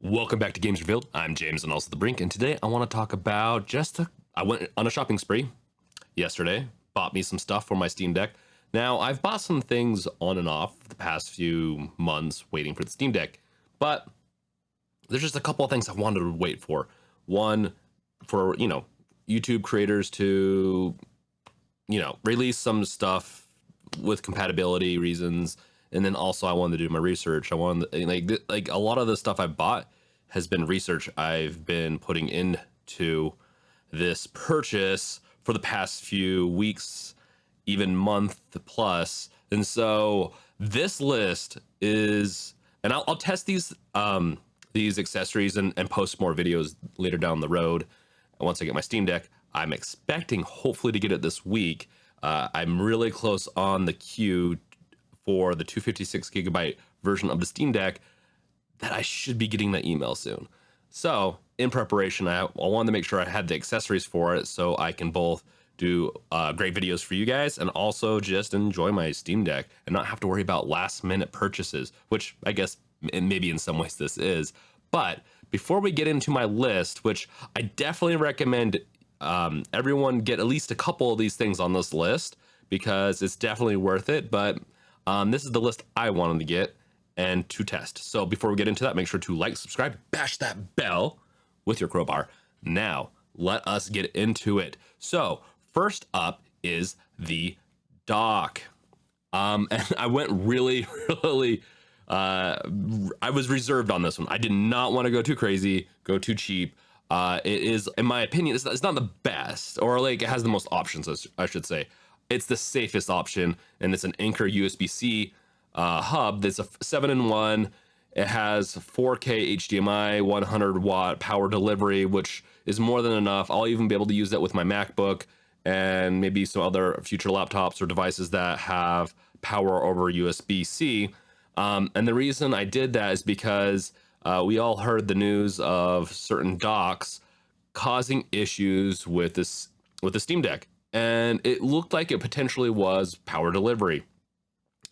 Welcome back to Games Revealed. I'm James and also The Brink, and today I want to talk about I went on a shopping spree yesterday, bought me some stuff for my Steam Deck. Now, I've bought some things on and off the past few months waiting for the Steam Deck, but there's just a couple of things I wanted to wait for. One, for, YouTube creators to, release some stuff with compatibility reasons. And then also I wanted to do my research. I wanted like a lot of the stuff I bought has been research I've been putting into this purchase for the past few weeks, even month plus. And so this list is, and I'll test these accessories and post more videos later down the road. Once I get my Steam Deck, I'm expecting hopefully to get it this week. I'm really close on the queue for the 256 gigabyte version of the Steam Deck that I should be getting that email soon. So in preparation, I wanted to make sure I had the accessories for it so I can both do great videos for you guys and also just enjoy my Steam Deck and not have to worry about last minute purchases, which I guess maybe in some ways this is. But before we get into my list, which I definitely recommend everyone get at least a couple of these things on this list because it's definitely worth it. But this is the list I wanted to get and to test. So before we get into that, make sure to like, subscribe, bash that bell with your crowbar. Now, let us get into it. So first up is the dock. And I went really, I was reserved on this one. I did not want to go too crazy, go too cheap. It is, in my opinion, it's not the best, or like it has the most options, I should say. It's the safest option, and it's an Anchor USB-C hub that's a 7-in-1. It has 4K HDMI, 100 watt power delivery, which is more than enough. I'll even be able to use that with my MacBook and maybe some other future laptops or devices that have power over USB-C. And the reason I did that is because we all heard the news of certain docks causing issues with the Steam Deck. And it looked like it potentially was power delivery.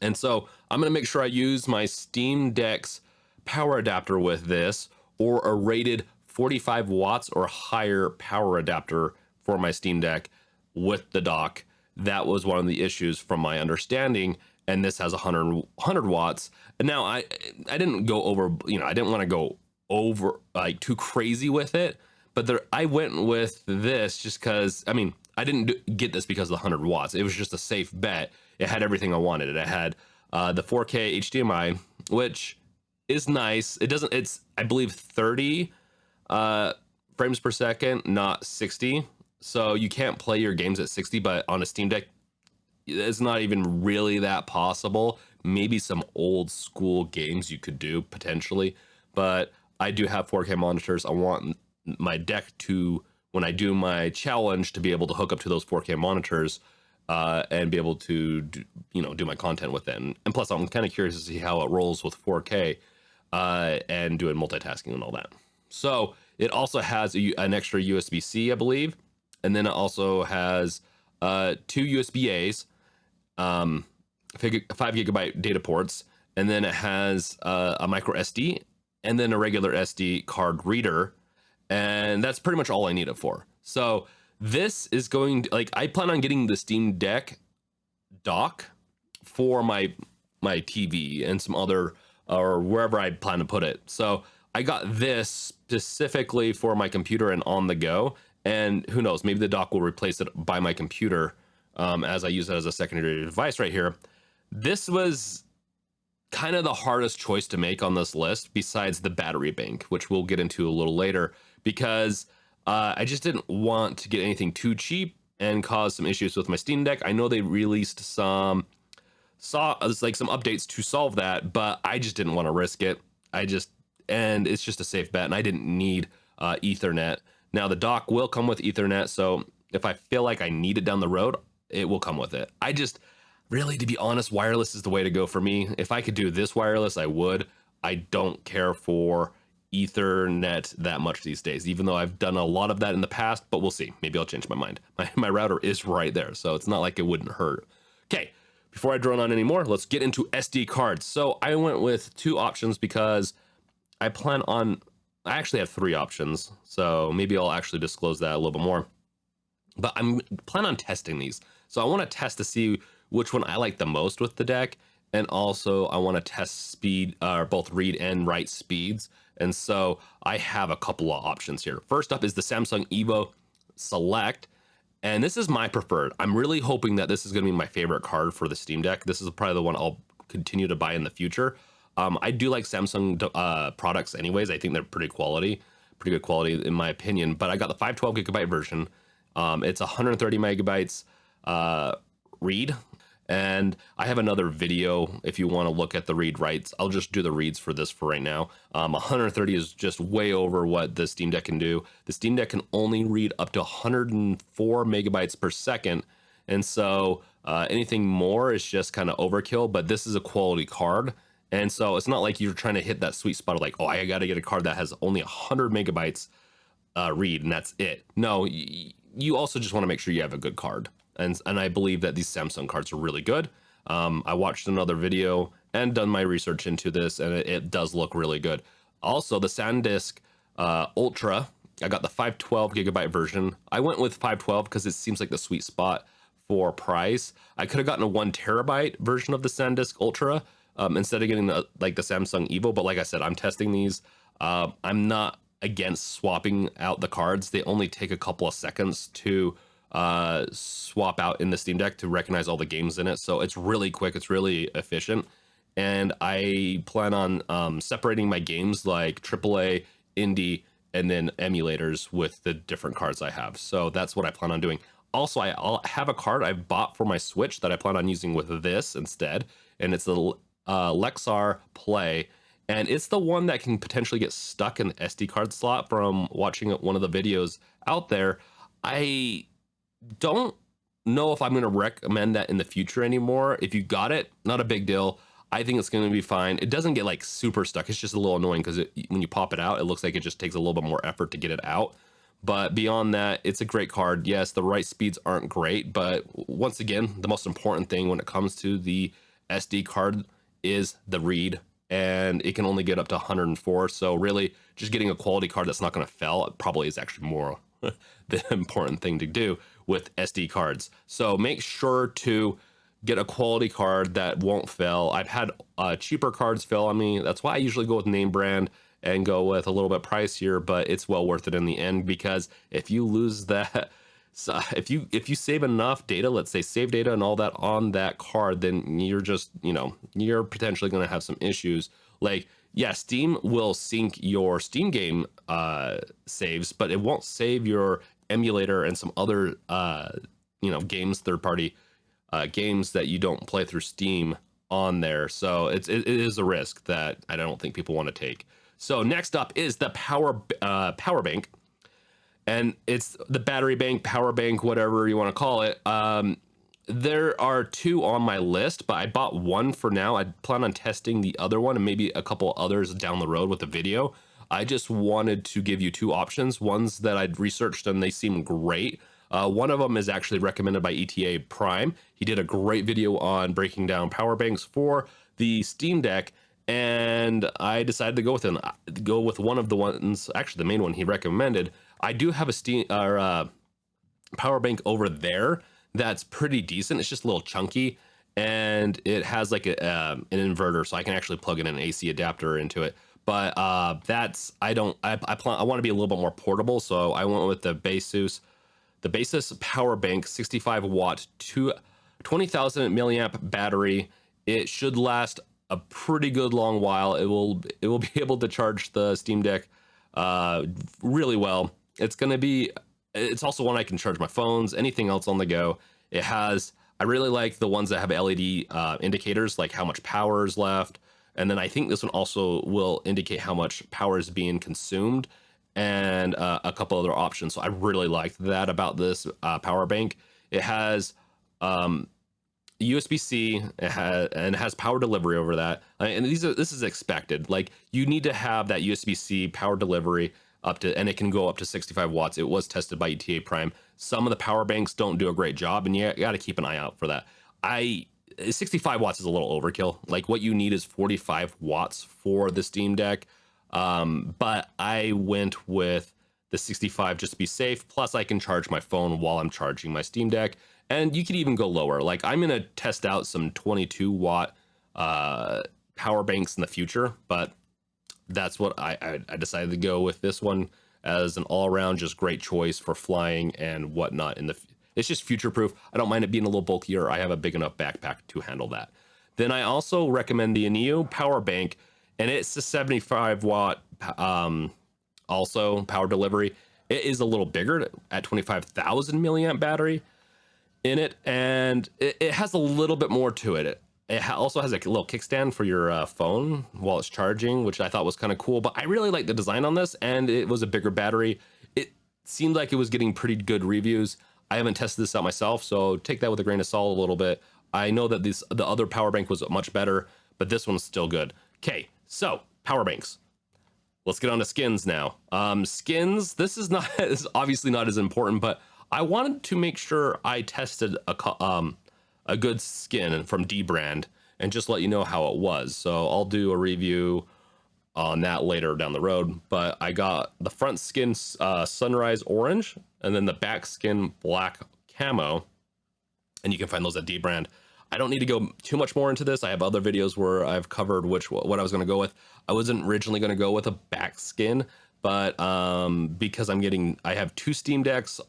And so I'm going to make sure I use my Steam Deck's power adapter with this, or a rated 45 watts or higher power adapter for my Steam Deck with the dock. That was one of the issues from my understanding. And this has 100 watts. And now I didn't go over, I didn't want to go over like too crazy with it. But I went with this just because, I didn't get this because of the 100 watts. It was just a safe bet. It had everything I wanted. It had the 4K HDMI, which is nice. It's, I believe, 30 frames per second, not 60. So you can't play your games at 60, but on a Steam Deck, it's not even really that possible. Maybe some old school games you could do potentially, but I do have 4K monitors. I want my deck to, when I do my challenge, to be able to hook up to those 4K monitors and be able to do my content with it. And plus, I'm kind of curious to see how it rolls with 4K and doing multitasking and all that. So it also has an extra USB-C, I believe, and then it also has 2 USB-As, 5 gigabyte data ports, and then it has a micro SD and then a regular SD card reader. And that's pretty much all I need it for. So this is going to, I plan on getting the Steam Deck dock for my TV and some other, or wherever I plan to put it. So I got this specifically for my computer and on the go. And who knows, maybe the dock will replace it by my computer as I use it as a secondary device right here. This was kind of the hardest choice to make on this list besides the battery bank, which we'll get into a little later, because I just didn't want to get anything too cheap and cause some issues with my Steam Deck. I know they released some updates to solve that, but I just didn't want to risk it. And it's just a safe bet, and I didn't need Ethernet. Now the dock will come with Ethernet, so if I feel like I need it down the road, it will come with it. I just really, to be honest, wireless is the way to go for me. If I could do this wireless, I would. I don't care for Ethernet that much these days, even though I've done a lot of that in the past, but we'll see. Maybe I'll change my mind. My router is right there, so it's not like it wouldn't hurt. Okay, before I drone on anymore, let's get into SD cards. So I went with 2 options because I plan on I actually have 3 options, so maybe I'll actually disclose that a little bit more. But I'm planning on testing these. So I want to test to see which one I like the most with the deck, and also I want to test speed, both read and write speeds. And so I have a couple of options here. First up is the Samsung Evo Select, and this is my preferred. I'm really hoping that this is going to be my favorite card for the Steam Deck. This is probably the one I'll continue to buy in the future. I do like Samsung products anyways. I think they're pretty good quality in my opinion. But I got the 512 gigabyte version. It's 130 megabytes read. And I have another video if you want to look at the read writes. I'll just do the reads for this for right now. 130 is just way over what the Steam Deck can do. The Steam Deck can only read up to 104 megabytes per second. And so anything more is just kind of overkill, but this is a quality card. And so it's not like you're trying to hit that sweet spot of like, oh, I got to get a card that has only 100 megabytes read and that's it. No, you also just want to make sure you have a good card. And I believe that these Samsung cards are really good. I watched another video and done my research into this, and it does look really good. Also, the SanDisk Ultra, I got the 512 gigabyte version. I went with 512 because it seems like the sweet spot for price. I could have gotten a 1 terabyte version of the SanDisk Ultra instead of getting the Samsung Evo. But like I said, I'm testing these. I'm not against swapping out the cards. They only take a couple of seconds to swap out in the Steam Deck to recognize all the games in it. So it's really quick, it's really efficient. And I plan on separating my games like AAA, indie, and then emulators with the different cards I have. So that's what I plan on doing. Also, I'll have a card I bought for my Switch that I plan on using with this instead. And it's the Lexar Play. And it's the one that can potentially get stuck in the SD card slot from watching one of the videos out there. I don't know if I'm going to recommend that in the future anymore. If you got it, not a big deal. I think it's going to be fine. It doesn't get like super stuck. It's just a little annoying because when you pop it out, it looks like it just takes a little bit more effort to get it out. But beyond that, it's a great card. Yes, the write speeds aren't great, but once again, the most important thing when it comes to the SD card is the read, and it can only get up to 104. So really, just getting a quality card that's not going to fail probably is actually more the important thing to do with SD cards. So make sure to get a quality card that won't fail. I've had cheaper cards fail on me. That's why I usually go with name brand and go with a little bit pricier, but it's well worth it in the end, because if you lose that, so if you save enough data, let's say save data and all that on that card, then you're just, you're potentially going to have some issues. Like, yeah, Steam will sync your Steam game saves, but it won't save your emulator and some other games, third-party games that you don't play through Steam on there. So it is a risk that I don't think people want to take. So next up is the power bank, and it's the battery bank, power bank, whatever you want to call it. There are 2 on my list, but I bought one for now. I plan on testing the other one and maybe a couple others down the road with the video. I just wanted to give you 2 options, ones that I'd researched and they seem great. One of them is actually recommended by ETA Prime. He did a great video on breaking down power banks for the Steam Deck, and I decided to go with him. Go with one of the ones, actually the main one he recommended. I do have a Steam power bank over there that's pretty decent. It's just a little chunky, and it has like an inverter, so I can actually plug in an AC adapter into it. But I want to be a little bit more portable, so I went with the Basis power bank, 65 watt, 20,000 milliamp battery. It should last a pretty good long while. It will be able to charge the Steam Deck really well. It's also one I can charge my phones, anything else on the go. I really like the ones that have LED indicators, like how much power is left. And then I think this one also will indicate how much power is being consumed, and a couple other options. So I really liked that about this power bank. It has USB-C, and it has power delivery over that. And this is expected. Like, you need to have that USB-C power delivery and it can go up to 65 watts. It was tested by ETA Prime. Some of the power banks don't do a great job, and you got to keep an eye out for that. 65 watts is a little overkill. Like, what you need is 45 watts for the Steam Deck. But I went with the 65 just to be safe. Plus, I can charge my phone while I'm charging my Steam Deck. And you could even go lower. Like, I'm going to test out some 22-watt power banks in the future, but that's what I decided to go with this one as an all-around just great choice for flying and whatnot. It's just future-proof. I don't mind it being a little bulkier. I have a big enough backpack to handle that. Then I also recommend the Neo power bank, and it's a 75-watt also power delivery. It is a little bigger at 25,000 milliamp battery in it, and it has a little bit more to it. It also has a little kickstand for your phone while it's charging, which I thought was kind of cool. But I really like the design on this, and it was a bigger battery. It seemed like it was getting pretty good reviews. I haven't tested this out myself, so take that with a grain of salt a little bit. I know that the other power bank was much better, but this one's still good. Okay, so power banks. Let's get on to skins now. Skins, this is obviously not as important, but I wanted to make sure I tested a good skin from Dbrand and just let you know how it was. So I'll do a review on that later down the road. But I got the front skin sunrise orange, and then the back skin black camo, and you can find those at Dbrand. I don't need to go too much more into this. I have other videos where I've covered what I was going to go with. I wasn't originally going to go with a back skin, but because I have 2 Steam Decks.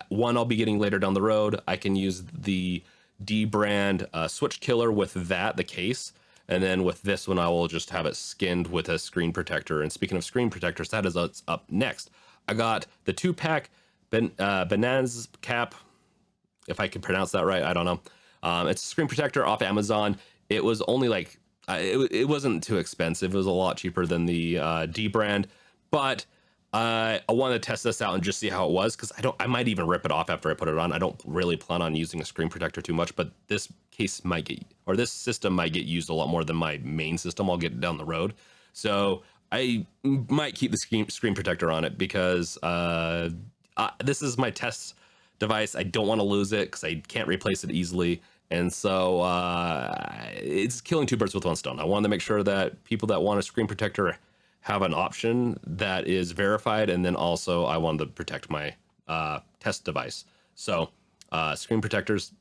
One I'll be getting later down the road. I can use the Dbrand switch killer with the case, and then with this one I will just have it skinned with a screen protector. And speaking of screen protectors, that is what's up next. I got the 2-pack Bananas cap, if I can pronounce that right. I don't know. It's a screen protector off Amazon. It was only like it wasn't too expensive. It was a lot cheaper than the Dbrand, but I wanted to test this out and just see how it was, because I might even rip it off after I put it on. I don't really plan on using a screen protector too much, but this this system might get used a lot more than my main system I'll get down the road. So I might keep the screen protector on it, because this is my test device. I don't want to lose it because I can't replace it easily. And so it's killing 2 birds with 1 stone. I wanted to make sure that people that want a screen protector have an option that is verified, and then also I wanted to protect my test device. So screen protectors,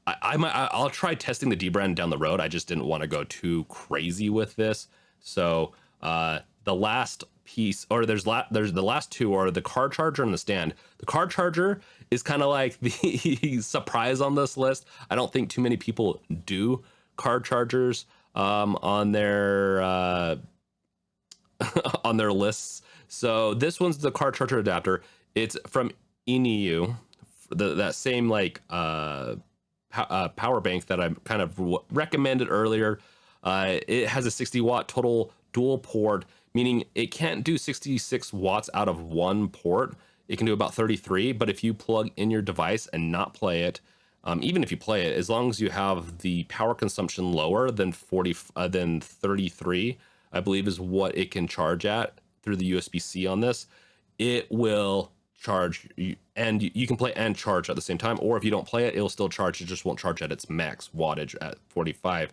I'll try testing the Dbrand down the road. I just didn't want to go too crazy with this. So the last piece, or there's the last 2 are the car charger and the stand. The car charger is kind of like the surprise on this list. I don't think too many people do car chargers on their on their lists. So this one's the car charger adapter. It's from Eneu, that same like power bank that I kind of recommended earlier. It has a 60-watt total dual port, meaning it can't do 66 watts out of one port. It can do about 33, but if you plug in your device and not play it, even if you play it, as long as you have the power consumption lower than 33, I believe is what it can charge at through the USB-C on this, it will charge you, and you can play and charge at the same time. Or if you don't play it, it'll still charge. It just won't charge at its max wattage at 45.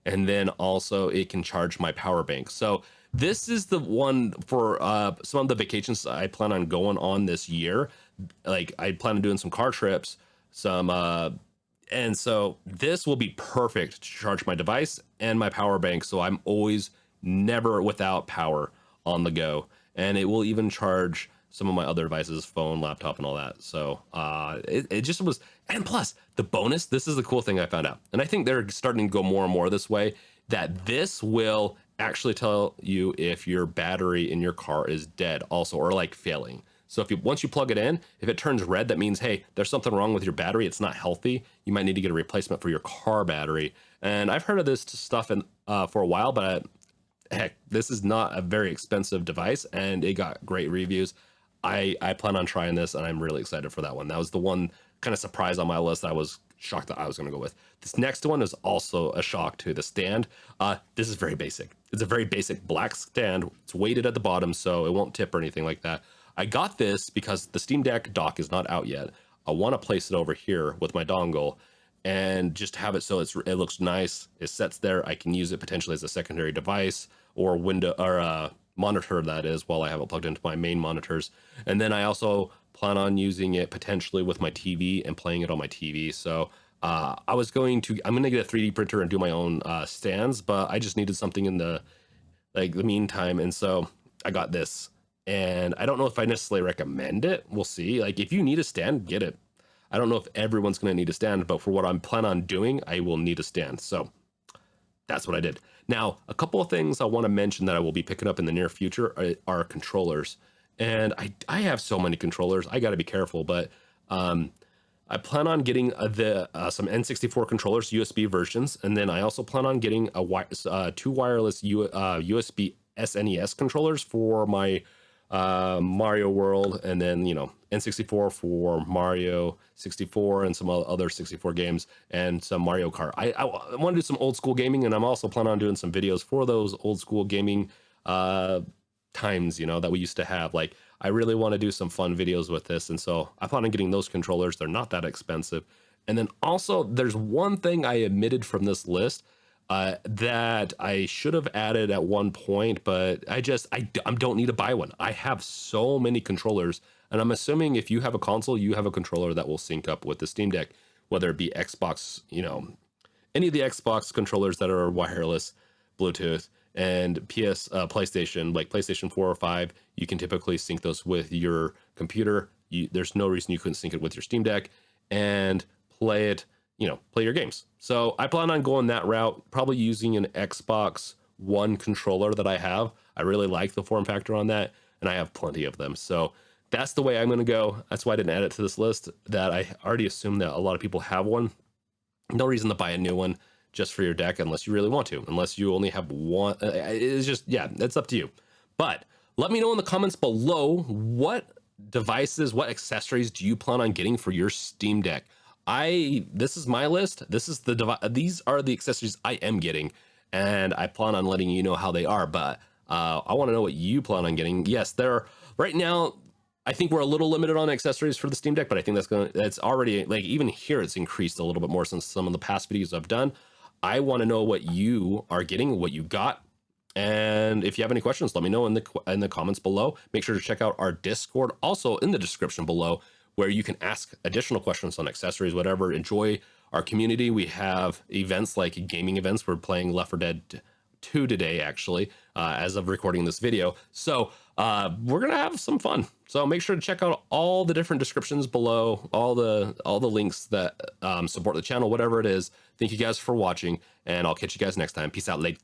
And then also it can charge my power bank. So this is the one for some of the vacations I plan on going on this year. Like I plan on doing some car trips, and so this will be perfect to charge my device and my power bank. So I'm always never without power on the go, and it will even charge some of my other devices, phone, laptop, and all that. So it just was. And plus the bonus, this is the cool thing I found out, and I think they're starting to go more and more this way, that this will actually tell you if your battery in your car is dead also, or like failing. So once you plug it in, if it turns red, that means, hey, there's something wrong with your battery. It's not healthy. You might need to get a replacement for your car battery. And I've heard of this stuff for a while, but heck, this is not a very expensive device, and it got great reviews. I plan on trying this, and I'm really excited for that one. That was the one kind of surprise on my list I was shocked that I was going to go with. This next one is also a shock too. The stand. This is very basic. It's a very basic black stand. It's weighted at the bottom, so it won't tip or anything like that. I got this because the Steam Deck dock is not out yet. I want to place it over here with my dongle and just have it so it looks nice. It sets there. I can use it potentially as a secondary device or window or monitor that is, while I have it plugged into my main monitors. And then I also plan on using it potentially with my TV and playing it on my TV. So I'm going to get a 3D printer and do my own stands, but I just needed something in the meantime, and so I got this. And I don't know if I necessarily recommend it. We'll see. Like, if you need a stand, get it. I don't know if everyone's going to need a stand, but for what I'm planning on doing, I will need a stand. So that's what I did. Now, a couple of things I want to mention that I will be picking up in the near future are controllers. And I have so many controllers. I got to be careful, but I plan on getting some N64 controllers, USB versions, and then I also plan on getting two wireless USB SNES controllers for my Mario World, and then N64 for Mario 64 and some other 64 games, and some Mario Kart. I want to do some old school gaming, and I'm also planning on doing some videos for those old school gaming times that we used to have. Like, I really want to do some fun videos with this, and so I plan on getting those controllers. They're not that expensive. And then also, there's one thing I omitted from this list that I should have added at one point, but I don't need to buy one. I have so many controllers, and I'm assuming if you have a console, you have a controller that will sync up with the Steam Deck, whether it be Xbox, any of the Xbox controllers that are wireless, Bluetooth, and PlayStation, like PlayStation 4 or 5, you can typically sync those with your computer. There's no reason you couldn't sync it with your Steam Deck and play it, play your games. So I plan on going that route, probably using an Xbox One controller that I have. I really like the form factor on that, and I have plenty of them. So that's the way I'm going to go. That's why I didn't add it to this list, that I already assumed that a lot of people have one. No reason to buy a new one just for your deck unless you really want to, unless you only have one. It's just, yeah, it's up to you. But let me know in the comments below, what devices, what accessories do you plan on getting for your Steam Deck? This is my list. These are the accessories I am getting, and I plan on letting you know how they are. But I want to know what you plan on getting. Yes, right now, I think we're a little limited on accessories for the Steam Deck, but I think that's already, like, even here it's increased a little bit more since some of the past videos I've done. I want to know what you are getting, what you got. And if you have any questions, let me know in the comments below. Make sure to check out our Discord, also in the description below, where you can ask additional questions on accessories, whatever. Enjoy our community. We have events like gaming events. We're playing Left 4 Dead 2 today, actually, as of recording this video. So we're gonna have some fun. So make sure to check out all the different descriptions below, all the links that support the channel, whatever it is. Thank you guys for watching, and I'll catch you guys next time. Peace out, later.